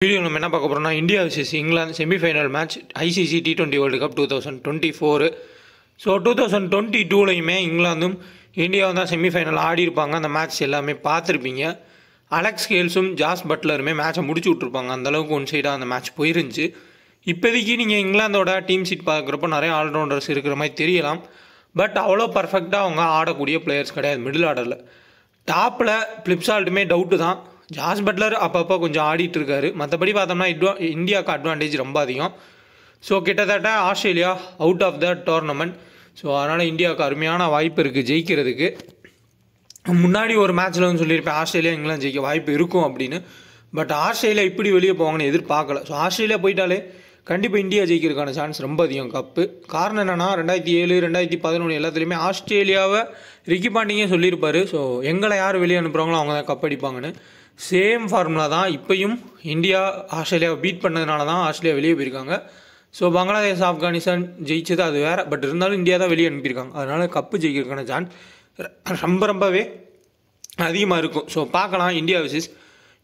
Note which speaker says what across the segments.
Speaker 1: Video நம்ம என்ன பார்க்க போகிறோம்னா India vs England semifinal match ICC T20 world cup 2024. So 2022லையுமே இங்கிலாந்தும் இந்தியாவும் தான் செமிஃபைனல் ஆடி இருப்பாங்க. அந்த மேட்ச் எல்லாமே பார்த்துருப்பீங்க. அலெக்ஸ் கேல்ஸும் ஜாஸ் பட்லருமே மேட்சை முடிச்சு விட்ருப்பாங்க. அந்தளவுக்கு ஒன் சைடாக அந்த மேட்ச் போயிருந்துச்சு. இப்போதைக்கு நீங்கள் இங்கிலாந்தோட டீம் சீட் பார்க்குறப்ப நிறைய ஆல்ரவுண்டர்ஸ் இருக்கிற மாதிரி தெரியலாம். பட் அவ்வளோ பர்ஃபெக்டாக அவங்க ஆடக்கூடிய பிளேயர்ஸ் கிடையாது. மிடில் ஆர்டரில் டாப்பில் ஃப்ளிப்சால்ட்டுமே டவுட்டு தான். ஜாஸ் பட்லர் அப்பப்போ கொஞ்சம் ஆடிட்டு இருக்காரு. மற்றபடி பார்த்தோம்னா இந்தியாவுக்கு அட்வான்டேஜ் ரொம்ப அதிகம். ஸோ கிட்டத்தட்ட Australia out of the tournament. So அதனால் இந்தியாவுக்கு அருமையான வாய்ப்பு இருக்குது ஜெயிக்கிறதுக்கு. முன்னாடி ஒரு மேட்ச்சில் வந்து சொல்லியிருப்பேன் ஆஸ்திரேலியா இங்கிலாந்து ஜெயிக்க வாய்ப்பு இருக்கும் அப்படின்னு. பட் ஆஸ்திரேலியா இப்படி வெளியே போவாங்கன்னு எதிர்பார்க்கல. ஸோ ஆஸ்திரேலியா போயிட்டாலே கண்டிப்பாக இந்தியா ஜெயிக்கிறதுக்கான சான்ஸ் ரொம்ப அதிகம் கப்பு. காரணம் என்னென்னா 2007 2011 எல்லாத்துலேயுமே ஆஸ்திரேலியாவை ரிக்கி பாண்டிங்கே சொல்லியிருப்பார். ஸோ எங்களை யார் வெளியே அனுப்புகிறாங்களோ அவங்க தான் கப் அடிப்பாங்கன்னு. சேம் ஃபார்முலா தான் இப்போயும். இந்தியா ஆஸ்திரேலியாவை பீட் பண்ணதுனால தான் ஆஸ்திரேலியா வெளியே போயிருக்காங்க. ஸோ பங்களாதேஷ் ஆப்கானிஸ்தான் ஜெயிச்சது அது வேறு. பட் இருந்தாலும் இந்தியா தான் வெளியே அனுப்பியிருக்காங்க. அதனால் கப்பு ஜெயிக்கிறதுக்கான சான்ஸ் ரொம்பவே அதிகமாக இருக்கும். ஸோ பார்க்கலாம் இந்தியா விசஸ்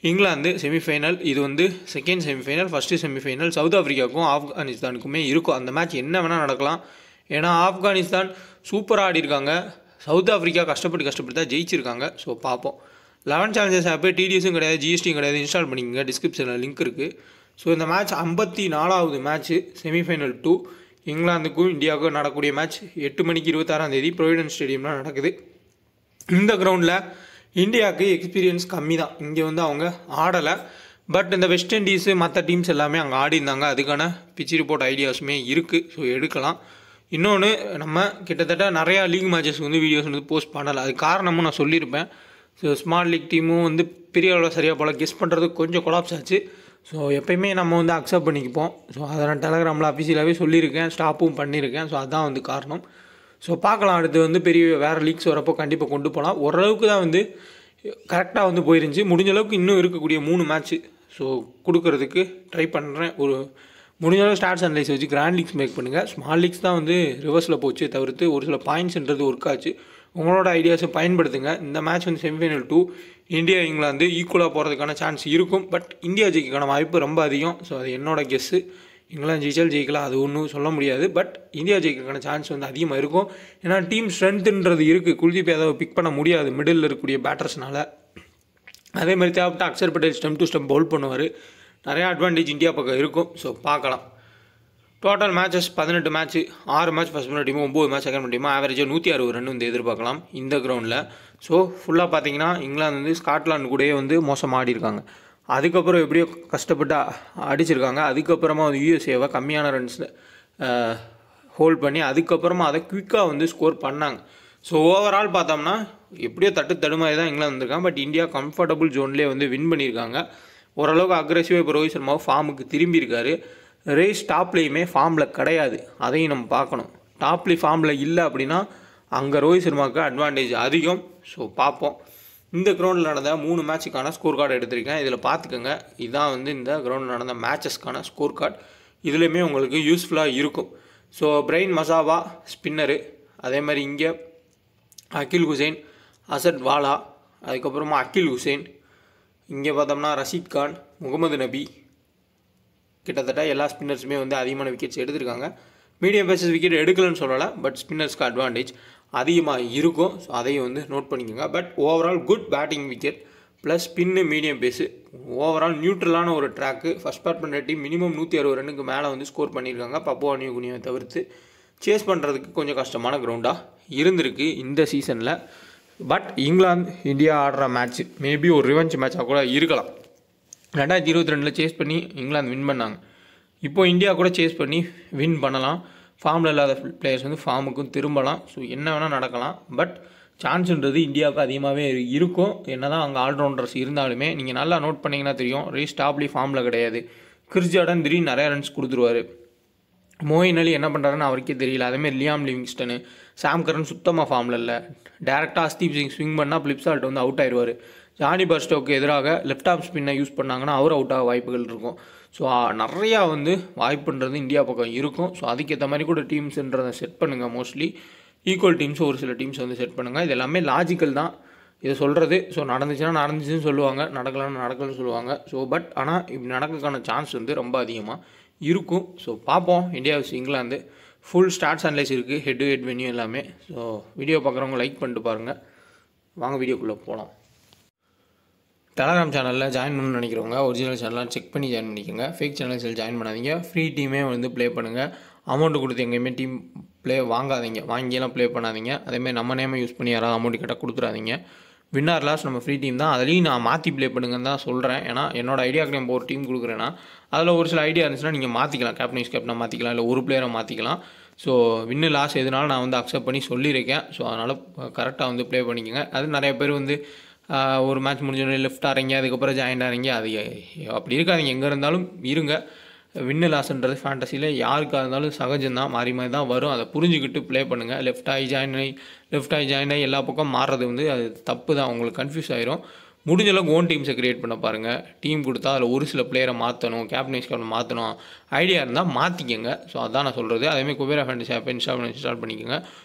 Speaker 1: இங்கிலாந்து செமிஃபைனல். இது வந்து second semifinal. First semifinal south ஆஃப்ரிக்காவுக்கும் ஆப்கானிஸ்தானுக்குமே இருக்கும். அந்த மேட்ச் என்ன வேணால் நடக்கலாம். ஏன்னா ஆப்கானிஸ்தான் சூப்பராக ஆடிருக்காங்க. சவுத் ஆஃப்ரிக்கா கஷ்டப்பட்டு தான் ஜெயிச்சிருக்காங்க. ஸோ பார்ப்போம். 11 சேலஞ்சர்ஸ் ஆப்பே டிடிஎஸும் கிடையாது, ஜிஎஸ்டியும் கிடையாது. இன்ஸ்டால் பண்ணிக்கோங்க, டிஸ்கிரிப்ஷனில் லிங்க் இருக்குது. ஸோ இந்த மேட்ச் 54வது மேட்ச்சு செமிஃபைனல் 2 இங்கிலாந்துக்கும் இந்தியாவுக்கும் நடக்கக்கூடிய மேட்ச் 8 மணிக்கு 26 ப்ரொவிடன்ஸ் ஸ்டேடியம்லாம் நடக்குது. இந்த கிரவுண்டில் இந்தியாவுக்கு எக்ஸ்பீரியன்ஸ் கம்மி தான். இங்கே வந்து அவங்க ஆடலை. பட் இந்த வெஸ்ட் இண்டீஸு மற்ற டீம்ஸ் எல்லாமே அங்கே ஆடிருந்தாங்க. அதுக்கான பிச் ரிப்போர்ட் ஐடியாஸுமே இருக்குது. ஸோ எடுக்கலாம். இன்னொன்று, நம்ம கிட்டத்தட்ட நிறையா லீக் மேட்சஸ் வந்து வீடியோஸ் வந்து போஸ்ட் பண்ணலை. அது காரணமும் நான் சொல்லியிருப்பேன். ஸோ ஸ்மால் லீக் டீமும் வந்து பெரிய அளவில் சரியாக போல் கெஸ் பண்ணுறதுக்கு கொஞ்சம் கொலாப்ஸ் ஆச்சு. ஸோ எப்போயுமே நம்ம வந்து அக்செப்ட் பண்ணிக்குப்போம். ஸோ அதை நான் டெலகிராமில் அஃபிஷியலாகவே சொல்லியிருக்கேன், ஸ்டாப்பும் பண்ணியிருக்கேன். ஸோ அதுதான் வந்து காரணம். ஸோ பார்க்கலாம். அடுத்து வந்து பெரிய வேறு லீக்ஸ் வரப்போ கண்டிப்பாக கொண்டு போகலாம். ஓரளவுக்கு தான் வந்து கரெக்டாக வந்து போயிருந்துச்சு. முடிஞ்ச அளவுக்கு இன்னும் இருக்கக்கூடிய 3 மேட்ச்சு ஸோ கொடுக்கறதுக்கு ட்ரை பண்ணுறேன். ஒரு முடிஞ்ச அளவு ஸ்டார்ட்ஸ் அனலைஸ் வச்சு கிராண்ட் லீக்ஸ் மேக் பண்ணுங்கள். ஸ்மால் லீக்ஸ் தான் வந்து ரிவர்ஸில் போச்சு தவிர்த்து ஒரு சில பாயிண்ட்ஸ்ன்றது ஒர்க் ஆச்சு. உங்களோட ஐடியாஸை பயன்படுத்துங்க. இந்த மேட்ச் வந்து செமிஃபைனல் 2 இந்தியா இங்கிலாந்து ஈக்குவலாக போகிறதுக்கான சான்ஸ் இருக்கும். பட் இந்தியா ஜெயிக்கான வாய்ப்பு ரொம்ப அதிகம். ஸோ அது என்னோட கெஸ்ஸு. இங்கிலாந்து ஜெயிக்கலாம், அது ஒன்றும் சொல்ல முடியாது. பட் இந்தியா ஜெயிக்கிறதுக்கான சான்ஸ் வந்து அதிகமாக இருக்கும். ஏன்னா டீம் ஸ்ட்ரென்த்துன்றது இருக்குது. குல்தீப் யாதவ் பிக் பண்ண முடியாது மிடில் இருக்கக்கூடிய பேட்டர்ஸ்னால. அதே மாதிரி தேவைப்பட்ட Axar Patel stump to stump bowl பண்ணுவார். நிறையா அட்வான்டேஜ் இந்தியா பக்கம் இருக்கும். ஸோ பார்க்கலாம். Total matches 18 match, 6 match first பண்ண டீமும் 9 மேட்ச் செகண்ட் பண்ண டீமும் ஆவரேஜாக 160 ரன் வந்து எதிர்பார்க்கலாம் இந்த கிரவுண்டில். ஸோ ஃபுல்லாக பார்த்தீங்கன்னா இங்கிலாந்து வந்து ஸ்காட்லாந்து கூடயே வந்து மோசமாக ஆடிருக்காங்க. அதுக்கப்புறம் எப்படியோ கஷ்டப்பட்டு அடிச்சிருக்காங்க. அதுக்கப்புறமா வந்து யூஎஸ்ஏவை கம்மியான ரன்ஸ் ஹோல்ட் பண்ணி அதுக்கப்புறமா அதை குயிக்காக வந்து ஸ்கோர் பண்ணாங்க. ஸோ ஓவரால் பார்த்தோம்னா எப்படியோ தடுமாறி தான் இங்கிலாந்து வந்திருக்காங்க. பட் இந்தியா கம்ஃபர்டபுள் ஜோன்லேயே வந்து வின் பண்ணியிருக்காங்க. ஓரளவுக்கு அக்ரெசிவாக இப்போ ரோஹித் சர்மாவும் ஃபார்முக்கு திரும்பியிருக்காரு. ரேஸ் டாப்லேயுமே ஃபார்மில் கிடையாது. அதையும் நம்ம பார்க்கணும். டாப்லேயும் ஃபார்மில் இல்லை அப்படின்னா அங்கே ரோஹித் சர்மாவுக்கு அட்வான்டேஜ் அதிகம். ஸோ பார்ப்போம். இந்த கிரவுண்டில் நடந்த 3 மேட்சுக்கான ஸ்கோர் கார்டு எடுத்திருக்கேன். இதில் பார்த்துக்கோங்க. இதுதான் வந்து இந்த கிரவுண்டில் நடந்த மேட்சஸ்க்கான ஸ்கோர் கார்டு. இதுலேயுமே உங்களுக்கு யூஸ்ஃபுல்லாக இருக்கும். ஸோ பிரைன் மசாவா ஸ்பின்னரு, அதே மாதிரி இங்கே அகில் ஹுசைன், அசட் வாலா, அதுக்கப்புறமா அகில் ஹுசைன், இங்கே பார்த்தோம்னா ரஷீத் கான், முகமது நபி, கிட்டத்தட்ட எல்லா ஸ்பின்னர்ஸுமே வந்து அதிகமான விக்கெட்ஸ் எடுத்திருக்காங்க. மீடியம் பேசஸ் விக்கெட் எடுக்கலன்னு சொல்லலை. பட் ஸ்பின்னர்ஸ்க்கு அட்வான்டேஜ் அதிகமாக இருக்கும். ஸோ அதையும் வந்து நோட் பண்ணிக்கோங்க. But overall good batting wicket plus spin medium pace. Overall நியூட்ரலான ஒரு ட்ராக்கு. ஃபஸ்ட் பேட் பண்ணுற டீம் மினிமம் 160 ரன்னுக்கு மேலே வந்து ஸ்கோர் பண்ணியிருக்காங்க. பப்புவா நியூ கினியாவை தவிர்த்து சேஸ் பண்ணுறதுக்கு கொஞ்சம் கஷ்டமான கிரவுண்டாக இருந்திருக்கு இந்த சீசனில். பட் இங்கிலாந்து இந்தியா ஆடுற மேட்ச் மேபி ஒரு ரிவெஞ்ச் மேட்சாக கூட இருக்கலாம். 2022 சேஸ் பண்ணி இங்கிலாந்து வின் பண்ணாங்க. இப்போது இந்தியா கூட சேஸ் பண்ணி வின் பண்ணலாம். ஃபார்மில் இல்லாத பிளேயர்ஸ் வந்து ஃபார்முக்கும் திரும்பலாம். ஸோ என்ன வேணால் நடக்கலாம். பட் சான்ஸுன்றது இந்தியாவுக்கு அதிகமாகவே இருக்கும். என்ன தான் அங்கே ஆல்ரவுண்டர்ஸ் இருந்தாலுமே நீங்கள் நல்லா நோட் பண்ணிங்கன்னா தெரியும். ரேஸ் டாப்லி ஃபார்மில் கிடையாது. கிறிஸ் ஜார்டன் திடீர்னு நிறையா ரன்ஸ் கொடுத்துருவார். மோயின் அலி என்ன பண்ணுறாருன்னு அவருக்கே தெரியல. அதேமாதிரி லியாம் லிவிங்ஸ்டனு, சாம் கரன் சுத்தமாக ஃபார்மில் இல்லை. டேரெக்டாக ஹர்ஷ்தீப் சிங் ஸ்விங் பண்ணால் ஃப்ளிப்சால்ட் வந்து அவுட் ஆயிடுவார். ஜானி பர்ஸ்டோக்கு எதிராக லெஃப்ட் ஆஃப் ஸ்பின்னை யூஸ் பண்ணாங்கன்னா அவர் அவுட் ஆக வாய்ப்புகள் இருக்கும். ஸோ நிறையா வந்து வாய்ப்புன்றது இந்தியா பக்கம் இருக்கும். ஸோ அதுக்கேற்ற மாதிரி கூட டீம்ஸுன்றதை செட் பண்ணுங்கள். மோஸ்ட்லி ஈக்குவல் டீம்ஸ் ஒரு சில டீம்ஸ் வந்து செட் பண்ணுங்கள். இது எல்லாமே லாஜிக்கல் தான். இதை சொல்கிறது. ஸோ நடந்துச்சுன்னா நடந்துச்சுன்னு சொல்லுவாங்க, நடக்கலன்னு நடக்கலன்னு சொல்லுவாங்க. ஸோ பட் ஆனால் இப்படி நடக்கிறதுக்கான சான்ஸ் வந்து ரொம்ப அதிகமாக இருக்கும். ஸோ பார்ப்போம். India vs England full stats analyse இருக்குது, ஹெட் டு ஹெட் வென்யூ எல்லாமே. ஸோ வீடியோ பார்க்குறவங்க லைக் பண்ணிட்டு பாருங்கள். வாங்க வீடியோக்குள்ளே போகலாம். டெலகிராம் சேனலில் ஜாயின் பண்ணணும்னு நினைக்கிறவங்க ஒரிஜினல் சேனலாக செக் பண்ணி ஜாயின் பண்ணிக்கோங்க. ஃபேக் சேனல்ஸில் ஜாயின் பண்ணாதீங்க. ஃப்ரீ டீமே வந்து ப்ளே பண்ணுங்கள். அமௌண்ட்டு கொடுத்து எங்கேயுமே டீம் ப்ளே வாங்காதீங்க, வாங்கியெல்லாம் ப்ளே பண்ணாதீங்க. அதேமாதிரி நம்ம நேமை யூஸ் பண்ணி யாராவது அமௌண்ட் கேட்டால் கொடுத்துறாதீங்க. வின்னர் லாஸ் நம்ம ஃப்ரீ டீம் தான். அதுலேயும் நான் மாற்றி ப்ளே பண்ணுங்கன்னு தான் சொல்கிறேன். ஏன்னா என்னோடய ஐடியாவுக்கு நம்ம ஒரு டீம் கொடுக்குறேன்னா அதில் ஒரு சில ஐடியா இருந்துச்சுன்னா நீங்கள் மாற்றிக்கலாம். கேப்டன் வைஸ் கேப்டனை மாற்றிக்கலாம், இல்லை ஒரு பிளேயரை மாற்றிக்கலாம். ஸோ வின்னு லாஸ் எதுனாலும் நான் வந்து அக்செப்ட் பண்ணி சொல்லியிருக்கேன். ஸோ அதனால் கரெக்டாக வந்து ப்ளே பண்ணிக்கோங்க. அது நிறைய பேர் வந்து ஒரு மேட்ச் முடிஞ்சோடனே லெஃப்ட் ஆறீங்க, அதுக்கப்புறம் ஜாயின் ஆறீங்க. அது அப்படி இருக்காதிங்க. எங்கே இருந்தாலும் இருங்க. வின்னு லாஸ்ன்றது ஃபேண்டசியில் யாருக்காக இருந்தாலும் சகஜம்தான், மாறி மாறி தான் வரும். அதை புரிஞ்சுக்கிட்டு ப்ளே பண்ணுங்கள். லெஃப்ட் ஆகி ஜாயின் ஆகி எல்லா பக்கம் மாறுறது வந்து அது தப்பு தான். உங்களுக்கு கன்ஃபியூஸ் ஆகிரும். முடிஞ்ச அளவுக்கு ஓன் டீம்ஸை க்ரியேட் பண்ண பாருங்கள். டீம் கொடுத்தா அதில் ஒரு சில பிளேயரை மாற்றணும், கேப்டன் வைஸ் கேப்டன் மாற்றணும் ஐடியா இருந்தால் மாற்றிக்கங்க. ஸோ அதான் நான் சொல்கிறது. அதேமாதிரி குபேரா ஃபேண்டசி ஆப்பை இன்ஸ்டால் பண்ணிக்கோங்க.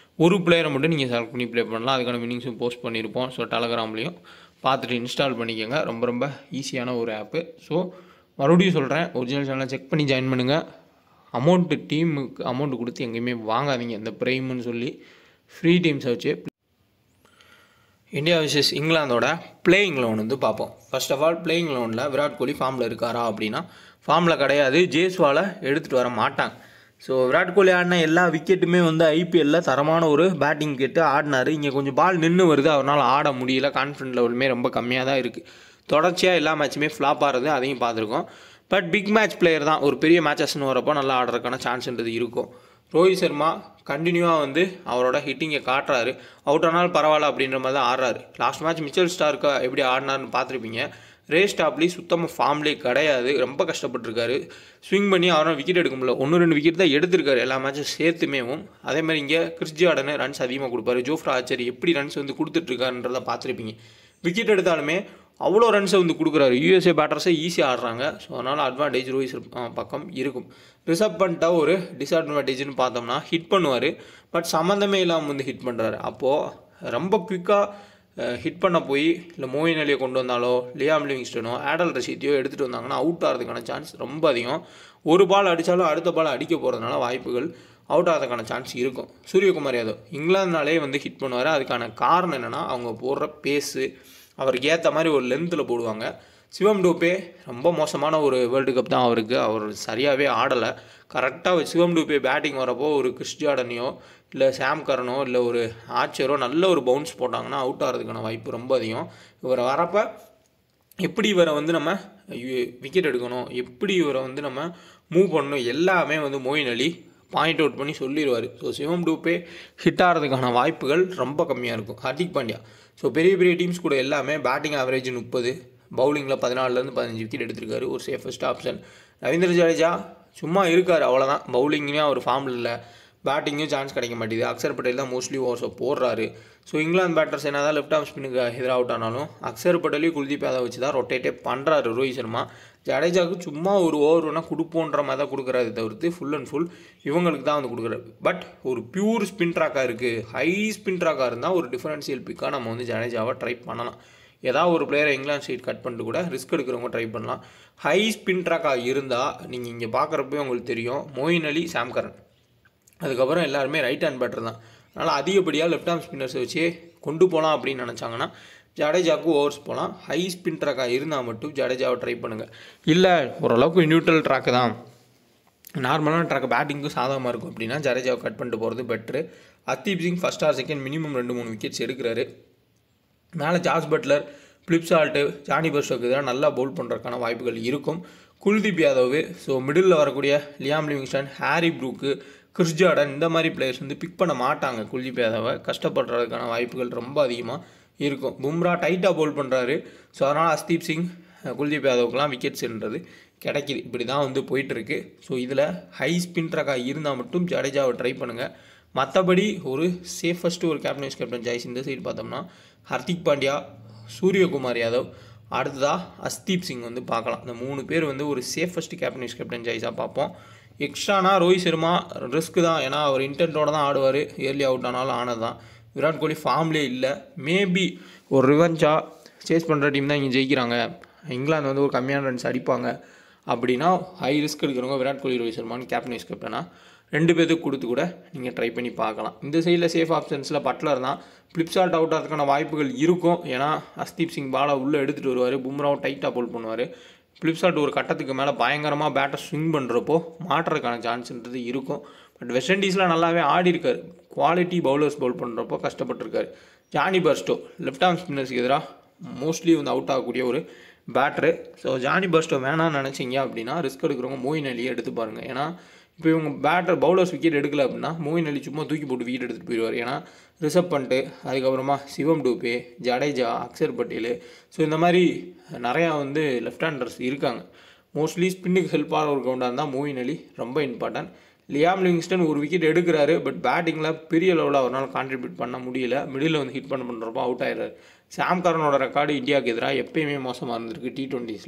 Speaker 1: ஒரு பிளேயரை மட்டும் நீங்கள் செலக்ட் பண்ணி ப்ளே பண்ணலாம். அதுக்கான வின்னிங்ஸும் போஸ்ட் பண்ணியிருப்போம். ஸோ டெலகிராம்லேயும் பார்த்துட்டு இன்ஸ்டால் பண்ணிக்கோங்க. ரொம்ப ரொம்ப ஈஸியான ஒரு ஆப்பு. ஸோ மறுபடியும் சொல்கிறேன், ஒரிஜினல் சேனலை செக் பண்ணி ஜாயின் பண்ணுங்கள். அமௌண்ட்டு டீமுக்கு அமௌண்ட்டு கொடுத்து எங்கேயுமே வாங்காதீங்க. இந்த ப்ரைம்னு சொல்லி ஃப்ரீ டீம்ஸை வச்சு இந்தியா vs இங்கிலாந்தோட பிளேயிங் லெவன் வந்து பார்ப்போம். ஃபர்ஸ்ட் ஆஃப் ஆல் பிளேயிங் லெவனில் விராட் கோலி ஃபார்மில் இருக்காரா அப்படின்னா ஃபார்மில் கிடையாது. ஜேஸ்வாலை எடுத்துகிட்டு வர மாட்டாங்க. ஸோ விராட் கோலி ஆடின எல்லா விக்கெட்டுமே வந்து ஐபிஎல்லில் தரமான ஒரு பேட்டிங் விக்கெட்டு ஆடினார். இங்கே கொஞ்சம் பால் நின்று வருது, அவரால் ஆட முடியல. கான்ஃபிடன்ட் லெவலுமே ரொம்ப கம்மியாக தான் இருக்குது. தொடர்ச்சியாக எல்லா மேட்சுமே ஃப்ளாப் ஆகிறது அதையும் பார்த்துருக்கோம். பட் பிக் மேட்ச் பிளேயர் தான். ஒரு பெரிய மேட்சஸ்ன்னு வரப்போ நல்லா ஆடுறதுக்கான சான்ஸ்ன்றது இருக்கும். ரோஹித் சர்மா கண்டினியூவாக வந்து அவரோட ஹிட்டிங்கை காட்டுறாரு. அவுட் ஆனாலும் பரவாயில்ல அப்படின்ற மாதிரி தான் ஆடுறாரு. லாஸ்ட் மேட்ச் மிச்சல் ஸ்டார்க்கா எப்படி ஆடினார்னு பார்த்துருப்பீங்க. ரே ஸ்டாப்லி சுத்தமாக ஃபார்ம்லேயே கிடையாது, ரொம்ப கஷ்டப்பட்டுருக்காரு. ஸ்விங் பண்ணி அவரால் விக்கெட் எடுக்க முடியல. 1-2 விக்கெட் தான் எடுத்திருக்காரு எல்லா மேட்சும் சேர்த்துமேவும். அதேமாதிரி இங்கே கிறிஸ் ஜார்டன் ரன்ஸ் அதிகமாக கொடுப்பாரு. ஜோஃப்ரா ஆர்ச்சர் எப்படி ரன்ஸ் வந்து கொடுத்துட்ருக்காருன்றதை பார்த்துருப்பீங்க. விக்கெட் எடுத்தாலுமே அவ்வளோ ரன்ஸை வந்து கொடுக்குறாரு. யூஎஸ்ஏ பேட்டர்ஸை ஈஸியாக ஆடுறாங்க. ஸோ அதனால் அட்வான்டேஜ் ரோஹித் பக்கம் இருக்கும். ரிசர்வ் பண்ணிட்டா ஒரு டிஸ்அட்வான்டேஜ்னு பார்த்தோம்னா ஹிட் பண்ணுவார். பட் சம்மந்தமே இல்லாமல் வந்து ஹிட் பண்ணுறாரு. அப்போது ரொம்ப குயிக்காக ஹிட் பண்ண போய் இல்லை மோயின் அலியை கொண்டு வந்தாலோ லியாம் லிவிங்ஸ்டனோ ஆடல் ரஷீத்தையோ எடுத்துகிட்டு வந்தாங்கன்னா அவுட் ஆகிறதுக்கான சான்ஸ் ரொம்ப அதிகம். ஒரு பால் அடித்தாலும் அடுத்த பால் அடிக்க போகிறதுனால வாய்ப்புகள் அவுட் ஆகிறதுக்கான சான்ஸ் இருக்கும். சூரியகுமார் யாதவ் இங்கிலாந்துனாலே வந்து ஹிட் பண்ணுவார். அதுக்கான காரணம் என்னென்னா அவங்க போடுற பேஸு, அவருக்கு ஏற்ற மாதிரி ஒரு லென்த்தில் போடுவாங்க. சிவம் டூபே ரொம்ப மோசமான ஒரு வேர்ல்டு கப் தான் அவருக்கு. அவர் சரியாகவே ஆடலை. கரெக்டாக சிவம் டூபே பேட்டிங் வரப்போ ஒரு கிறிஸ் ஜார்டனையோ இல்லை சாம் கரனோ இல்லை ஒரு ஆர்ச்சரோ நல்ல ஒரு பவுன்ஸ் போட்டாங்கன்னா அவுட் ஆகிறதுக்கான வாய்ப்பு ரொம்ப அதிகம். இவரை வரப்போ எப்படி இவரை வந்து நம்ம விக்கெட் எடுக்கணும், எப்படி இவரை வந்து நம்ம மூவ் பண்ணணும் எல்லாமே வந்து மோயின் அலி பாயிண்ட் அவுட் பண்ணி சொல்லிடுவார். ஸோ சிவம் டூபே ஹிட் ஆகிறதுக்கான வாய்ப்புகள் ரொம்ப கம்மியாக இருக்கும். ஹர்திக் பாண்டியா ஸோ பெரிய பெரிய டீம்ஸ் கூட எல்லாமே பேட்டிங் ஆவரேஜ் 30, பவுலிங்கில் 14-15 விக்கெட் எடுத்திருக்காரு. ஒரு சேஃபஸ்ட் ஆப்ஷன். ரவீந்திர ஜடேஜா சும்மா இருக்கார், அவ்வளோதான். பவுலிங்லேயும் அவர் ஃபார்மில் இல்லை, பேட்டிங்கும் சான்ஸ் கிடைக்க மாட்டேங்குது. அக்ஷர் பட்டேல் தான் மோஸ்ட்லி ஓவர்ஸை போடுறாரு. ஸோ இங்கிலாந்து பேட்டர்ஸ் என்ன தான் லெஃப்ட் ஆஃப் ஸ்பின்னுக்கு எதிராக அவுட் ஆனாலும் அக்ஷர் பட்டேலையும் குல்தீப் யாதவ் வச்சு தான் ரொட்டேட்டே பண்ணுறாரு ரோஹித் சர்மா. ஜடேஜாவுக்கு சும்மா ஒரு ஓவர் வேணால் கொடுப்போன்ற மாதிரி தான் கொடுக்குறாரு தவிர்த்து ஃபுல் அண்ட் ஃபுல் இவங்களுக்கு தான் வந்து கொடுக்குறாரு. பட் ஒரு பியூர் ஸ்பின் ட்ராக்காக இருக்குது, ஹை ஸ்பின் ட்ராக்காக இருந்தால் ஒரு டிஃபரன்ஷியல் பிக்காக நம்ம வந்து ஜடேஜாவை ட்ரை பண்ணலாம். ஏதாவது ஒரு பிளேயரை இங்கிலாந்து சைட் கட் பண்ணிட்டு கூட ரிஸ்க் எடுக்கிறவங்க ட்ரை பண்ணலாம். ஹை ஸ்பின் ட்ராக்காக இருந்தால் நீங்கள் இங்கே பார்க்குறப்பே உங்களுக்கு தெரியும், மோயின் அலி, சாம் கரன், அதுக்கப்புறம் எல்லாருமே ரைட் ஹேண்ட் பேட்டர் தான். அதனால் அதிகப்படியாக லெஃப்ட் ஆர்ம் ஸ்பின்னர்ஸை வச்சே கொண்டு போகலாம் அப்படின்னு நினச்சாங்கன்னா ஜடேஜாவுக்கு ஓவர்ஸ் போகலாம். ஹை ஸ்பின் ட்ராக்காக இருந்தால் மட்டும் ஜடேஜாவை ட்ரை பண்ணுங்கள். இல்லை ஓரளவுக்கு நியூட்ரல் ட்ராக்கு தான், நார்மலான ட்ராக் பேட்டிங்க்கும் சாதகமாக இருக்கும் அப்படின்னா ஜடேஜாவை கட் பண்ணிட்டு போகிறது பெட்ரு. Hardeep Singh first or second minimum 2-3 wickets எடுக்கிறாரு. மேலே ஜாஸ் பட்லர், பிளிப்சால்ட்டு, ஜானி பெர்ஸ்டோக்கு எதிராக நல்லா பவுல் பண்ணுறதுக்கான வாய்ப்புகள் இருக்கும். குல்தீப் யாதவ், ஸோ மிடில் வரக்கூடிய Liam Livingstone, Harry Brook, Chris Jordan இந்த மாதிரி பிளேயர்ஸ் வந்து பிக் பண்ண மாட்டாங்க. குல்தீப் யாதவை கஷ்டப்படுறதுக்கான வாய்ப்புகள் ரொம்ப அதிகமாக இருக்கும். பும்ரா டைட்டாக பவுல் பண்ணுறாரு. ஸோ அதனால் ஹர்தீப் சிங், குல்தீப் யாதவுக்குலாம் விக்கெட்ஸ்ன்றது கிடைக்கிது. இப்படி தான் வந்து போயிட்டுருக்கு. ஸோ இதில் ஹை ஸ்பின் ட்ராக்காக இருந்தால் மட்டும் ஜடேஜாவை ட்ரை பண்ணுங்கள். மற்றபடி ஒரு சேஃபஸ்ட்டு ஒரு கேப்டன் சாய்ஸ் இந்த சைடு பார்த்தோம்னா ஹர்திக் பாண்டியா, சூரியகுமார் யாதவ், அடுத்ததாக ஹர்தீப் சிங் வந்து பார்க்கலாம். இந்த 3 பேர் வந்து ஒரு சேஃபஸ்ட் கேப்டன் சாய்ஸாக பார்ப்போம். எக்ஸ்ட்ரானா ரோஹித் சர்மா ரிஸ்க் தான், ஏன்னா அவர் இன்டென்ட்டோடு தான் ஆடுவார். இயர்லி அவுட் ஆனாலும் ஆனது தான். விராட் கோலி ஃபார்ம்லேயே இல்லை. மேபி ஒரு ரிவெஞ்சாக சேஸ் பண்ணுற டீம் தான் இங்கே ஜெயிக்கிறாங்க, இங்கிலாந்து வந்து ஒரு கம்மியான ரன்ஸ் அடிப்பாங்க அப்படின்னா ஹை ரிஸ்க் எடுக்கிறவங்க விராட் கோலி, ரோஹித் சர்மான்னு கேப்டன் வைஸ் கேப்டனா 2 பேருக்கு கொடுத்து கூட நீங்கள் ட்ரை பண்ணி பார்க்கலாம். இந்த சைடில் சேஃப் ஆப்ஷன்ஸில் பட்லர் தான். ஃப்ளிப்சால்ட் அவுட் ஆகிறதுக்கான வாய்ப்புகள் இருக்கும். ஏன்னா ஹர்ஷ்தீப் சிங் பாலை உள்ளே எடுத்துகிட்டு வருவார், பும்ராவும் டைட்டாக போல் பண்ணுவார். ஃப்ளிப்சால்ட் ஒரு கட்டத்துக்கு மேலே பயங்கரமாக பேட்டை ஸ்விங் பண்ணுறப்போ மாட்டுறதுக்கான சான்ஸ்ன்றது இருக்கும். பட் வெஸ்ட் இண்டீஸில் நல்லாவே ஆடி இருக்கார், குவாலிட்டி பவுலர்ஸ் பவுல் பண்ணுறப்போ கஷ்டப்பட்டுருக்காரு. ஜானி பர்ஸ்டோ லெஃப்ட் ஆர்ம் ஸ்பின்னர்ஸ்க்கு எதிராக மோஸ்ட்லி வந்து அவுட் ஆகக்கூடிய ஒரு பேட்டரு. ஸோ ஜானி பர்ஸ்டோ வேணான்னு நினச்சிங்க அப்படின்னா ரிஸ்க் எடுக்கிறவங்க மோயின் அலியை எடுத்து பாருங்கள். ஏன்னா இப்போ இவங்க பவுலர்ஸ் விக்கெட் எடுக்கல அப்படின்னா மோயின் அலி சும்மா தூக்கி போட்டு விக்கெட் எடுத்துகிட்டு போயிடுவார். ஏன்னா ரிஷப் பண்ட், அதுக்கப்புறமா சிவம் டூபே, ஜடேஜா, அக்ஷர் பட்டேல், ஸோ இந்த மாதிரி நிறையா வந்து லெஃப்ட் ஹேண்டர்ஸ் இருக்காங்க. மோஸ்ட்லி ஸ்பின்னுக்கு ஹெல்ப் ஆகிற ஒரு கவுண்டாக இருந்தால் மோயின் அலி ரொம்ப இம்பார்ட்டன்ட். லியாம் லிவிங்ஸ்டன் ஒரு விக்கெட் எடுக்கிறாரு, பட் பேட்டிங்கில் பெரிய லெவலில் அவரால் கான்ட்ரிபியூட் பண்ண முடியல. மிடில் வந்து ஹிட் பண்ணுறப்போ அவுட் ஆயிடுறாரு. சாம் கரனோட ரெக்கார்டு இந்தியாவுக்கு எதிராக எப்பயுமே மோசமாக இருந்திருக்கு. T20s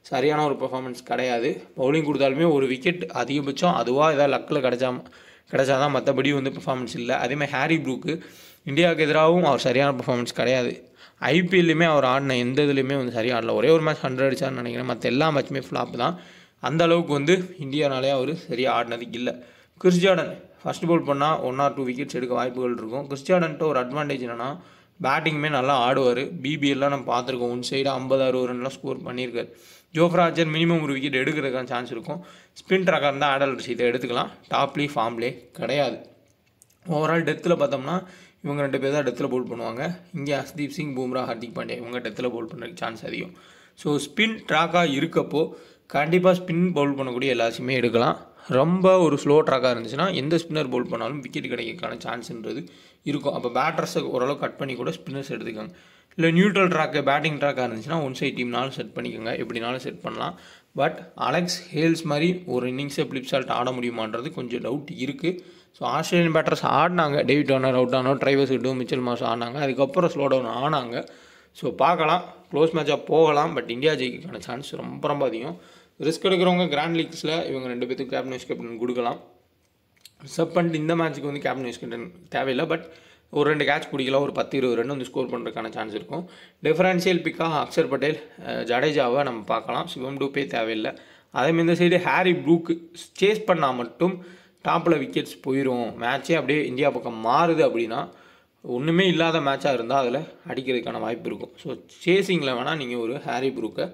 Speaker 1: சரியான ஒரு பெர்ஃபார்மன்ஸ் கிடையாது. பவுலிங் கொடுத்தாலுமே ஒரு விக்கெட் அதிகபட்சம் அதுவாக ஏதாவது லக்கில் கிடைச்சாதான், மற்றபடி வந்து பெர்ஃபார்மன்ஸ் இல்லை. அதேமாதிரி ஹாரி ப்ரூக்கு இந்தியாவுக்கு எதிராகவும் அவர் சரியான பெர்ஃபார்மன்ஸ் கிடையாது. ஐபிஎல்லையுமே அவர் ஆடின எந்த இதுலேயுமே வந்து சரியாக ஆடல. ஒரே ஒரு மேட்ச் 100 அடிச்சார்னு நினைக்கிறேன், மற்ற எல்லா மேட்சுமே ஃப்ளாப் தான். அந்த அளவுக்கு வந்து இந்தியானாலே அவர் சரியாக ஆடினதுக்கு இல்லை. கிறிஸ் ஜார்டன் ஃபஸ்ட் பவுல் பண்ணால் 1 or 2 விக்கெட்ஸ் எடுக்க வாய்ப்புகள் இருக்கும். கிறிஸ் ஜார்டன்ட்டு ஒரு அட்வான்டேஜ் என்னென்னா பேட்டிங்குமே நல்லா ஆடுவார். பிபிஎல்லாம் நம்ம பார்த்துருக்கோம், ஒன் சைடு 50-60 ரன்லாம் ஸ்கோர் பண்ணியிருக்காரு. ஜோஃப்ரா ஆர்ச்சர் மினிமம் ஒரு விக்கெட் எடுக்கிறதுக்கான சான்ஸ் இருக்கும். ஸ்பின் ட்ராக்காக இருந்தால் ஆடல் ரஷீதை எடுத்துக்கலாம். டாப்லி ஃபார்ம்லே கிடையாது. ஓவரால் டெத்தில் பார்த்தோம்னா இவங்க 2 பேர் தான் டெத்தில் பவுல் பண்ணுவாங்க. இங்கே ஹர்ஷ்தீப் சிங், பும்ரா, ஹர்திக் பாண்டியா இவங்க டெத்தில் பவுல் பண்ணுறதுக்கு சான்ஸ் அதிகம். ஸோ ஸ்பின் ட்ராக்காக இருக்கப்போ கண்டிப்பாக ஸ்பின் பவுல் பண்ணக்கூடிய எல்லாத்தையுமே எடுக்கலாம். ரொம்ப ஒரு ஸ்லோ ட்ராக்காக இருந்துச்சுன்னா எந்த ஸ்பின்னர் பவுல் பண்ணாலும் விக்கெட் கிடைக்கிறதுக்கான சான்ஸ்ன்றது இருக்கும். அப்போ பேட்டர்ஸை ஓரளவு கட் பண்ணி கூட ஸ்பின்னர்ஸ் எடுத்துக்காங்க. இல்லை நியூட்ரல் ட்ராக்கு பேட்டிங் ட்ராக்காக இருந்துச்சுன்னா ஒன் சைட் டீம்னாலும் செட் பண்ணிக்கோங்க, எப்படினாலும் செட் பண்ணலாம். பட் அலெக்ஸ் ஹேல்ஸ் மாதிரி ஒரு இன்னிங்ஸை ஃப்ளிப்சால்ட் ஆட முடியுமான்றது கொஞ்சம் டவுட் இருக்குது. ஸோ ஆஸ்திரேலியன் பேட்டர்ஸ் ஆடினாங்க, டேவிட் வார்னர் அவுட் ஆனோம், ட்ரைவர்ஸ் ஹெட்டும், மிச்சல் மார்ஷ் ஆனாங்க, அதுக்கப்புறம் ஸ்லோ டவுன் ஆனாங்க. ஸோ பார்க்கலாம், க்ளோஸ் மேட்சாக போகலாம். பட் இந்தியா ஜெயிக்கிறதுக்கான சான்ஸ் ரொம்ப ரொம்ப அதிகம். ரிஸ்க் எடுக்கிறவங்க கிராண்ட் லீக்ஸில் இவங்க 2 பேருக்கு கேப்டன் வைஸ் கேப்டன் கொடுக்கலாம். ரிஷப் பண்ட் இந்த மேட்ச்சுக்கு வந்து கேப்டன் வைஸ் கேப்டன் தேவையில்லை, பட் ஒரு 2 கேட்ச் பிடிக்கலாம், ஒரு 10-20 ரன் வந்து ஸ்கோர் பண்ணுறதுக்கான சான்ஸ் இருக்கும். டிஃபரன்ஷியல் பிக்காக அக்ஷர் பட்டேல், ஜடேஜாவை நம்ம பார்க்கலாம். சிவம் டூபே தேவையில்லை. அதேமாதிரி இந்த சைடு ஹாரி ப்ரூக்கு சேஸ் பண்ணால் மட்டும் டாப்பில் விக்கெட்ஸ் போயிடும். மேட்சே அப்படியே இந்தியா பக்கம் மாறுது அப்படின்னா ஒன்றுமே இல்லாத மேட்சாக இருந்தால் அதில் அடிக்கிறதுக்கான வாய்ப்பு இருக்கும். ஸோ சேசிங்கில் வேணால் நீங்கள் ஒரு ஹாரி ப்ரூக்கை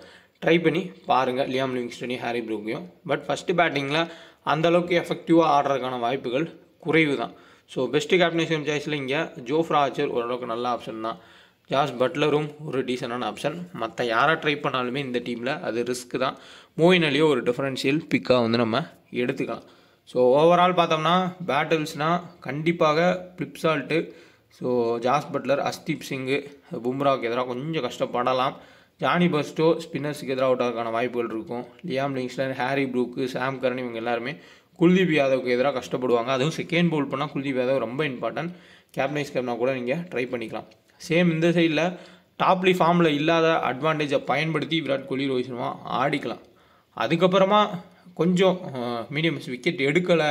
Speaker 1: ட்ரை பண்ணி பாருங்கள், லியாம் லிவிங்ஸ்டனையும் ஹாரி ப்ரூக்கையும். பட் ஃபஸ்ட்டு பேட்டிங்கில் அந்தளவுக்கு எஃபெக்டிவாக ஆடுறதுக்கான வாய்ப்புகள் குறைவு தான். ஸோ பெஸ்ட்டு கேப்டன்ஷிப் சாய்ஸில் இங்கே ஜோஃப்ரா ஆர்ச்சர் ஓரளவுக்கு நல்ல ஆப்ஷன் தான். ஜாஸ் பட்லரும் ஒரு டீசெண்டான ஆப்ஷன். மற்ற யாரை ட்ரை பண்ணாலுமே இந்த டீமில் அது ரிஸ்க் தான். மோயின் அலியோ ஒரு டிஃபரன்ஷியல் பிக்காக வந்து நம்ம எடுத்துக்கலாம். ஸோ ஓவரால் பார்த்தோம்னா பேட்டில்ஸ்னால் கண்டிப்பாக ஃப்ளிப்சால்ட்டு, ஸோ ஜாஸ் பட்லர், ஹர்ஷ்தீப் சிங்கு, பும்ராவுக்கு எதிராக கொஞ்சம் கஷ்டப்படலாம். ஜானி பர்ஸ்டோ ஸ்பின்னர்ஸுக்கு எதிராக அவுட் ஆகிறதுக்கான வாய்ப்புகள் இருக்கும். லியாம் லிவிங்ஸ்டன், ஹாரி ப்ரூக்கு, சாம் கரன் இவங்க எல்லாருமே குல்தீப் யாதவுக்கு எதிராக கஷ்டப்படுவாங்க. அதுவும் செகண்ட் பவுல் பண்ணால் குல்தீப் யாதவ் ரொம்ப இம்பார்ட்டன்ட். கேப்டன் வைஸ் கேப்டனாக கூட நீங்கள் ட்ரை பண்ணிக்கலாம். சேம் இந்த சைடில் டாப்லி ஃபார்மில் இல்லாத அட்வான்டேஜை பயன்படுத்தி விராட் கோலி, ரோஹித் சர்மா ஆடிக்கலாம். அதுக்கப்புறமா கொஞ்சம் மீடியம் விக்கெட் எடுக்கலை,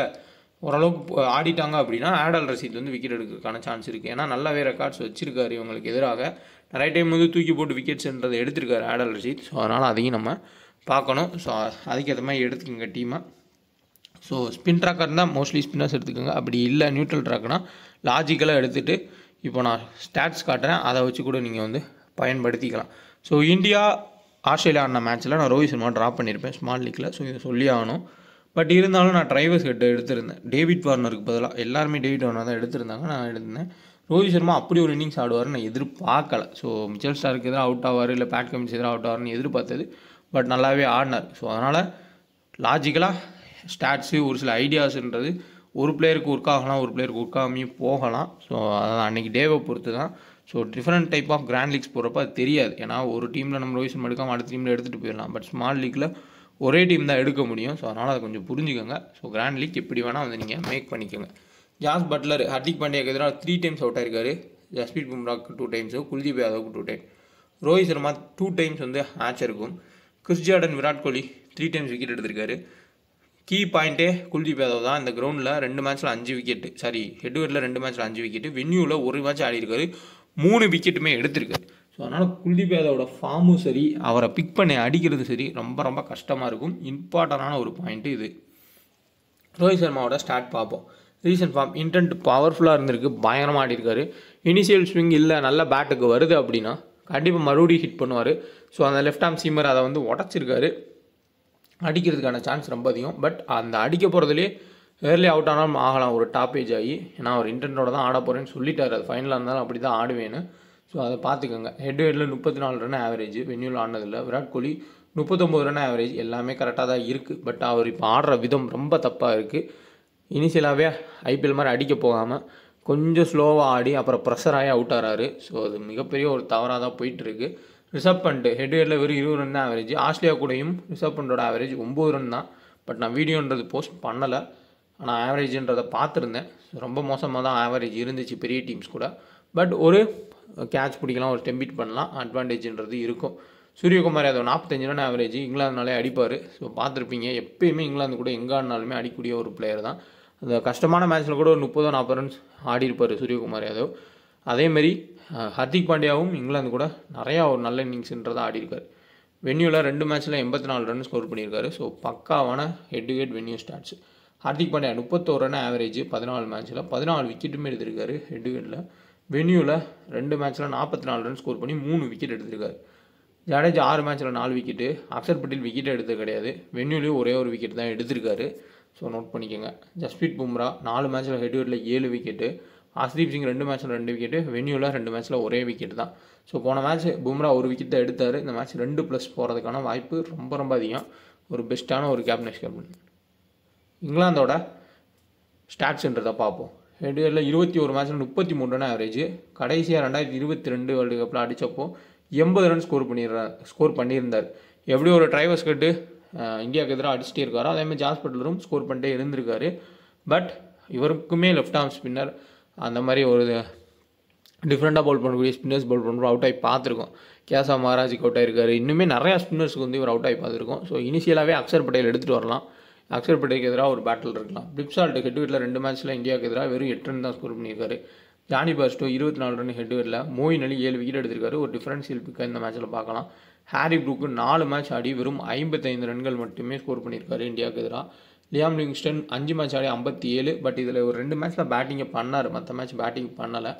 Speaker 1: ஓரளவுக்கு ஆடிட்டாங்க அப்படின்னா ஆடல் ரஷீத் வந்து விக்கெட் எடுக்கிறதுக்கான சான்ஸ் இருக்குது. ஏன்னா நல்லாவே ரெக்கார்ட்ஸ் வச்சுருக்காரு இவங்களுக்கு எதிராக. நிறைய டைம் வந்து தூக்கி போட்டு விக்கெட்ஸ்ன்றதை எடுத்திருக்காரு ஆடல் ரஷீத். ஸோ அதனால் அதையும் நம்ம பார்க்கணும். ஸோ அதுக்கேற்ற மாதிரி எடுத்துக்கோங்க டீமை. ஸோ ஸ்பின் ட்ராக்கர் இருந்தால் மோஸ்ட்லி ஸ்பின்னர்ஸ் எடுத்துக்கோங்க. அப்படி இல்லை நியூட்ரல் ட்ராக்னால் லாஜிக்கலாக எடுத்துகிட்டு இப்போ நான் ஸ்டாட்ஸ் காட்டுறேன், அதை வச்சு கூட நீங்கள் வந்து பயன்படுத்திக்கலாம். ஸோ இந்தியா ஆஸ்திரேலியா ஆடின மேட்ச்சில் நான் ரோஹித் சர்மா ட்ராப் பண்ணியிருப்பேன் ஸ்மால் லீக்கில். ஸோ இதை சொல்லி ஆகணும். பட் இருந்தாலும் நான் ட்ரைவர்ஸ் ஹெட் எடுத்திருந்தேன். டேவிட் வார்னருக்கு பதிலாக எல்லாருமே டேவிட் வார்னர் தான் எடுத்திருந்தாங்க, நான் எடுத்திருந்தேன். ரோஹித் சர்மா அப்படி ஒரு இன்னிங்ஸ் ஆடுவார் நான் எதிர்பார்க்கல. ஸோ மிச்சல் ஸ்டார்க்கு எதிராக அவுட் ஆவார், இல்லை பேட் கமின்ஸ் எதிராக அவுட் ஆவார்னு எதிர்பார்த்தது. பட் நல்லாவே ஆடினார். ஸோ அதனால் லாஜிக்கலாக ஸ்டாட்ஸு ஒரு சில ஐடியாஸுன்றது ஒரு பிளேயருக்கு ஒர்க் ஆகலாம், ஒரு பிளேயருக்கு ஒர்க் ஆகாமையும் போகலாம். ஸோ அதான் அன்றைக்கி டேவை பொறுத்து தான். So different type of grand leagues போகிறப்ப அது தெரியாது. ஏன்னா ஒரு டீமில் நம்ம ரோஹித் சர்மா எடுக்காமல் அடுத்த டீமில் எடுத்துகிட்டு போயிடலாம். பட் ஸ்மால் லீக்கில் ஒரே டீம் தான் எடுக்க முடியும். ஸோ அதனால் அதை கொஞ்சம் புரிஞ்சுக்கோங்க. ஸோ கிராண்ட் லீக் எப்படி வேணால் வந்து நீங்கள் மேக் பண்ணிக்கோங்க. ஜாஸ் பட்லர் ஹர்திக் பாண்டியாக்கு எதிராக 3 times அவுட் ஆயிருக்காரு. ஜஸ்பீத் பும்ராக்கு 2 times, குல்தீப் யாதவுக்கு 2 times, ரோஹித் சர்மா 2 times வந்து மேட்ச் இருக்கும். Chris Jordan, Virat Kohli 3 times wicket எடுத்திருக்காரு. கீ பாயிண்ட்டே குல்தீப் யாதவ் தான். இந்த கிரவுண்டில் 2 மேட்ச்சில் 5 விக்கெட்டு, சாரி ஹெட்வேர்டில் 2 மேட்ச்சில் 5 விக்கெட்டு, வென்யூவில் ஒரு மேட்ச் ஆடிருக்காரு, 3 விக்கெட்டுமே எடுத்திருக்காரு. ஸோ அதனால் குல்தீப் யாதவோட ஃபார்மும் சரி, அவரை பிக் பண்ணி அடிக்கிறது சரி, ரொம்ப ரொம்ப கஷ்டமாக இருக்கும். இம்பார்ட்டண்டான ஒரு பாயிண்ட்டு இது. ரோஹித் சர்மாவோட ஸ்டார்ட் பார்ப்போம். ரீசன்ட் ஃபார்ம் இன்டென்ட் பவர்ஃபுல்லாக இருந்திருக்கு, பயங்கரமாக ஆடிருக்காரு. இனிஷியல் ஸ்விங் இல்லை, நல்ல பேட்டுக்கு வருது அப்படின்னா கண்டிப்பாக மறுபடியும் ஹிட் பண்ணுவார். ஸோ அந்த லெஃப்ட் ஆர்ம் சீமர் அதை வந்து உடச்சிருக்காரு, அடிக்கிறதுக்கான சான்ஸ் ரொம்ப அதிகம். பட் அந்த அடிக்க போகிறதுலேயே ஏர்லி அவுட் ஆனாலும் ஆகலாம், ஒரு டாப் ஏஜ் ஆகி. ஏன்னா அவர் இன்டென்ட்டோட தான் ஆட போகிறேன்னு சொல்லிட்டார், அது ஃபைனலாக இருந்தாலும் அப்படி தான் ஆடுவேன்னு. ஸோ அதை பார்த்துக்கோங்க. ஹெட்வேர்டில் 34 run average, வென்யூவில் ஆனதில்லை. Virat Kohli 39 run average, எல்லாமே கரெக்டாக தான் இருக்குது. பட் அவர் இப்போ ஆடுற விதம் ரொம்ப தப்பாக இருக்குது. இனிஷியலாகவே ஐபிஎல் மாதிரி அடிக்க போகாமல் கொஞ்சம் ஸ்லோவாக ஆடி அப்புறம் ப்ரெஷர் ஆகி அவுட் ஆகிறாரு. ஸோ அது மிகப்பெரிய ஒரு தவறாக தான் போயிட்டுருக்கு. ரிஷப் பண்ட் ஹெட்வேர்டில் வெறும் 20 ரன் தான் ஆவரேஜ். ஆஸ்திரேலியா கூடயும் ரிஷப் பண்டோட ஆவரேஜ் 9 ரன் தான். பட் நான் வீடியோன்றது போஸ்ட் பண்ணலை, ஆனால் ஆவரேஜ்ன்றதை பார்த்துருந்தேன். ரொம்ப மோசமாக தான் ஆவரேஜ் இருந்துச்சு பெரிய டீம்ஸ் கூட. பட் ஒரு கேட்ச் பிடிக்கலாம், ஒரு ஸ்டெம்பிட் பண்ணலாம், அட்வான்டேஜ்ன்றது இருக்கும். சூரியகுமார் யாதவ் 45 ரன் ஆவரேஜ், இங்கிலாந்துனாலே அடிப்பார். ஸோ பார்த்துருப்பீங்க, எப்பயுமே இங்கிலாந்து கூட எங்கே ஆடினாலுமே அடிக்கக்கூடிய ஒரு பிளேயர் தான். அந்த கஷ்டமான மேட்ச்சில் கூட ஒரு 30-40 ரன்ஸ் ஆடிருப்பார் சூரியகுமார் யாதவ். அதேமாரி ஹர்திக் பாண்டியாவும் இங்கிலாந்து கூட நிறையா ஒரு நல்ல இன்னிங்ஸ்ன்றதை ஆடிருக்கார். வென்யூவில் 2 மேட்ச்சில் 84 ரன் ஸ்கோர் பண்ணியிருக்காரு. ஸோ பக்காவான head to head venue stats. Hardik Pandya 31 run average, 14 மேட்ச்சில் 14 விக்கெட்டுமே எடுத்திருக்காரு ஹெட் டு ஹெட்டில். வென்யூவில் 2 மேட்ச்சில் 44 ரன் ஸ்கோர் பண்ணி 3 விக்கெட் எடுத்திருக்காரு. ஜடேஜா 6 மேட்ச்சில் 4 விக்கெட்டு, அக்ஷர் பட்டேல் விக்கெட்டே எடுத்தது கிடையாது, வென்யூலேயும் ஒரே ஒரு விக்கெட் தான் எடுத்திருக்காரு. ஸோ நோட் பண்ணிக்கோங்க. ஜஸ்பிரீத் பும்ரா 4 மேட்ச்சில் ஹெட்வேர்டில் 7 விக்கெட்டு, ஹர்ஷ்தீப் சிங் 2 மேட்ச்சில் 2 விக்கெட்டு, வென்யூவில் 2 மேட்ச்சில் ஒரே விக்கெட் தான். ஸோ போன மேட்ச் பும்ரா ஒரு விக்கெட் தான் எடுத்தார். இந்த மேட்ச் 2+ போகிறதுக்கான வாய்ப்பு ரொம்ப ரொம்ப அதிகம். ஒரு பெஸ்ட்டான ஒரு கேப்டன். இங்கிலாந்தோட ஸ்டாட்ஸ்ன்றதை பார்ப்போம். ஹெட்வேர்டில் 21 மேட்ச்சில் 33 ரன் ஆவரேஜ். கடைசியாக 2022 வேர்ல்டு கப்பில் அடித்தப்போ 80 ரன் ஸ்கோர் பண்ணியிருந்தார். எப்படி ஒரு ட்ரைவர்ஸ் கட்டு இந்தியாவுக்கு எதிராக அடிச்சுட்டே இருக்காரோ அதேமாதிரி ஜாஸ் பட்லரும் ஸ்கோர் பண்ணிட்டே இருந்திருக்காரு. பட் இவருக்குமே லெஃப்ட் ஆர்ம் ஸ்பின்னர் அந்த மாதிரி ஒரு டிஃப்ரெண்ட்டாக பவுல் பண்ணக்கூடிய ஸ்பின்னர்ஸ் பவுல் பண்ணுறோம் அவுட் ஆகி பார்த்துருக்கோம். கேசா மகாராஜுக்கு அவுட் ஆகிருக்காரு. இன்னுமே நிறையா ஸ்பின்னர்ஸுக்கு வந்து இவர் அவுட் ஆகி பார்த்துருக்கோம். ஸோ இனிஷியலாகவே அக்ஷர் பட்டேல் எடுத்துகிட்டு வரலாம், அக்ஷர் பட்டேலுக்கு எதிராக ஒரு பேட்டில் இருக்கலாம். பிளிப்சால்ட் ஹெட்வேர்டில் 2 மேட்ச்சில் இந்தியாவுக்கு எதிராக வெறும் 8 ரன் தான் ஸ்கோர் பண்ணியிருக்காரு. ஜானி பர்ஸ்டோ 24 ரன் ஹெட்வேர்டில், மோயின் அலி 7 விக்கெட் எடுத்திருக்காரு. ஒரு டிஃபரன்ஷியல் பிக்காக இந்த மேட்ச்சில் பார்க்கலாம். ஹாரி ப்ரூக்கு 4 மேட்ச் ஆடி வெறும் 55 ரன்கள் மட்டுமே ஸ்கோர் பண்ணியிருக்காரு இந்தியாவுக்கு எதிராக. Liam Livingstone 5 match Aadi 57. But இதில் ஒரு 2 மேட்ச்சில் பேட்டிங்கை பண்ணார், மற்ற மேட்ச் பேட்டிங் பண்ணலை.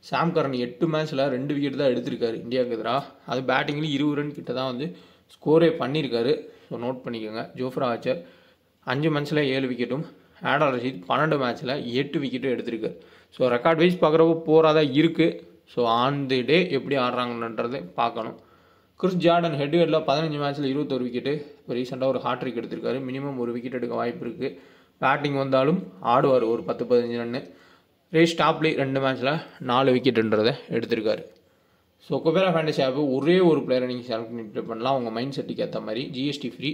Speaker 1: சாம் கரன் 8 மேட்ச்சில் 2 விக்கெட் தான் எடுத்திருக்காரு இந்தியாவுக்கு எதிராக. அது பேட்டிங்கில் 20 ரன் கிட்ட தான் வந்து ஸ்கோரே பண்ணியிருக்காரு. ஸோ நோட் பண்ணிக்கோங்க. ஜோஃப்ரா ஆர்ச்சர் 5 மேட்ச்சில் 7 விக்கெட்டும், ஆடல் ரஷீத் 12 மேட்ச்சில் 8 விக்கெட்டும் எடுத்திருக்காரு. ஸோ ரெக்கார்ட் வைஸ் பார்க்குறப்போ போராதான் இருக்குது. ஸோ ஆன் தி டே எப்படி ஆடுறாங்கன்றதை பார்க்கணும். கிறிஸ் ஜார்டன் ஹெட்வேர்டில் 15 மேட்ச்சில் 21 விக்கெட்டு, இப்போ ரீசெண்டாக ஒரு ஹாட்ரிக் எடுத்திருக்காரு. மினிமம் ஒரு விக்கெட் எடுக்க வாய்ப்பு இருக்குது. பேட்டிங் வந்தாலும் ஆடுவார் ஒரு 10-15 ரன்னு. ரேஸ் டாப்லி 2 மேட்ச்சில் 4 விக்கெட்டுன்றதை எடுத்திருக்காரு. ஸோ குபேரா ஃபேண்டசி ஆப் ஒரே ஒரு பிளேயரை நீங்கள் செலக்ட் பண்ணி ப்ளே பண்ணலாம், உங்கள் மைண்ட் செட்டுக்கு ஏற்ற மாதிரி. GST free.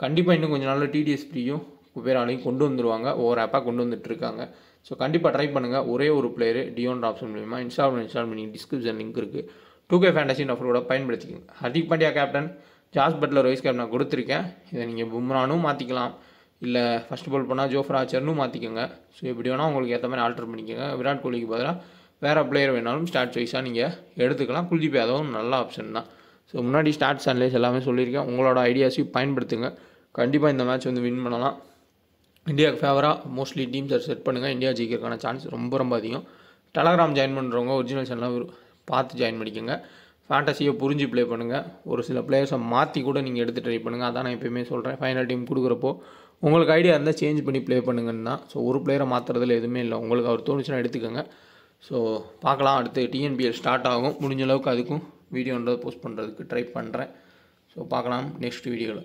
Speaker 1: கண்டிப்பாக இன்னும் கொஞ்சம் நாளில் டிடிஎஸ் ஃப்ரீயும் குபேராலையும் கொண்டு வந்துடுவாங்க, ஒவ்வொரு ஆப்பாக கொண்டு வந்துட்டுருக்காங்க. ஸோ கண்டிப்பாக ட்ரை பண்ணுங்கள். ஒரே ஒரு பிளேயரு டியோன் ஆப்ஷன் மூலிமா இன்ஸ்டால் பண்ணி டிஸ்கிரிப்ஷன் லிங்க் இருக்குது. 2K ஃபேண்டசி ஆஃபரோட பயன்படுத்திக்கோங்க. Hardik Pandya captain, Jos Buttler vice captain நான் கொடுத்துருக்கேன். இதை நீங்கள் பும்ரானும் மாற்றிக்கலாம், இல்லை ஃபஸ்ட் பால் பண்ணால் ஜோஃப்ரா ஆர்ச்சர்னும் மாற்றிக்கோங்க. ஸோ எப்படி வேணால் உங்களுக்கு ஏற்ற மாதிரி ஆல்டர் பண்ணிக்கோங்க. விராட் கோலிக்கு பதிலாக வேறு பிளேயர் வேணாலும் ஸ்டாட்ஸ் வைஸாக நீங்கள் எடுத்துக்கலாம். குல்தீப் யாதவும் நல்ல ஆப்ஷன் தான். ஸோ முன்னாடி ஸ்டாட்ஸ் அனலைஸ் எல்லாமே சொல்லியிருக்கேன், உங்களோட ஐடியாஸையும் பயன்படுத்துங்க. கண்டிப்பாக இந்த மேட்ச் வந்து வின் பண்ணலாம். இந்தியாவுக்கு ஃபேவராக மோஸ்ட்லி டீம்ஸை செட் பண்ணுங்கள். இந்தியா ஜெயிக்கிறதுக்கான சான்ஸ் ரொம்ப ரொம்ப அதிகம். டெலகிராம் ஜாயின் பண்ணுறவங்க ஒரிஜினல் சேனலாக பார்த்து ஜாயின் பண்ணிக்கோங்க. ஃபேண்டசியை புரிஞ்சு ப்ளே பண்ணுங்கள். ஒரு சில பிளேயர்ஸை மாற்றி கூட நீங்கள் எடுத்து ட்ரை பண்ணுங்கள். அதான் நான் எப்பயுமே சொல்கிறேன், ஃபைனல் டீம் கொடுக்குறப்போ உங்களுக்கு ஐடியா இருந்தால் சேஞ்ச் பண்ணி ப்ளே பண்ணுங்கன்னு தான். ஸோ ஒரு பிளேயரை மாற்றுறதுல எதுவுமே இல்லை, உங்களுக்கு அவர் தோணுச்சுன்னா எடுத்துக்கோங்க. ஸோ பார்க்கலாம், அடுத்து டிஎன்பிஎல் ஸ்டார்ட் ஆகும். முடிஞ்ச அளவுக்கு அதுக்கும் வீடியோன்றதை போஸ்ட் பண்ணுறதுக்கு ட்ரை பண்ணுறேன். ஸோ பார்க்கலாம் நெக்ஸ்ட் வீடியோவில்.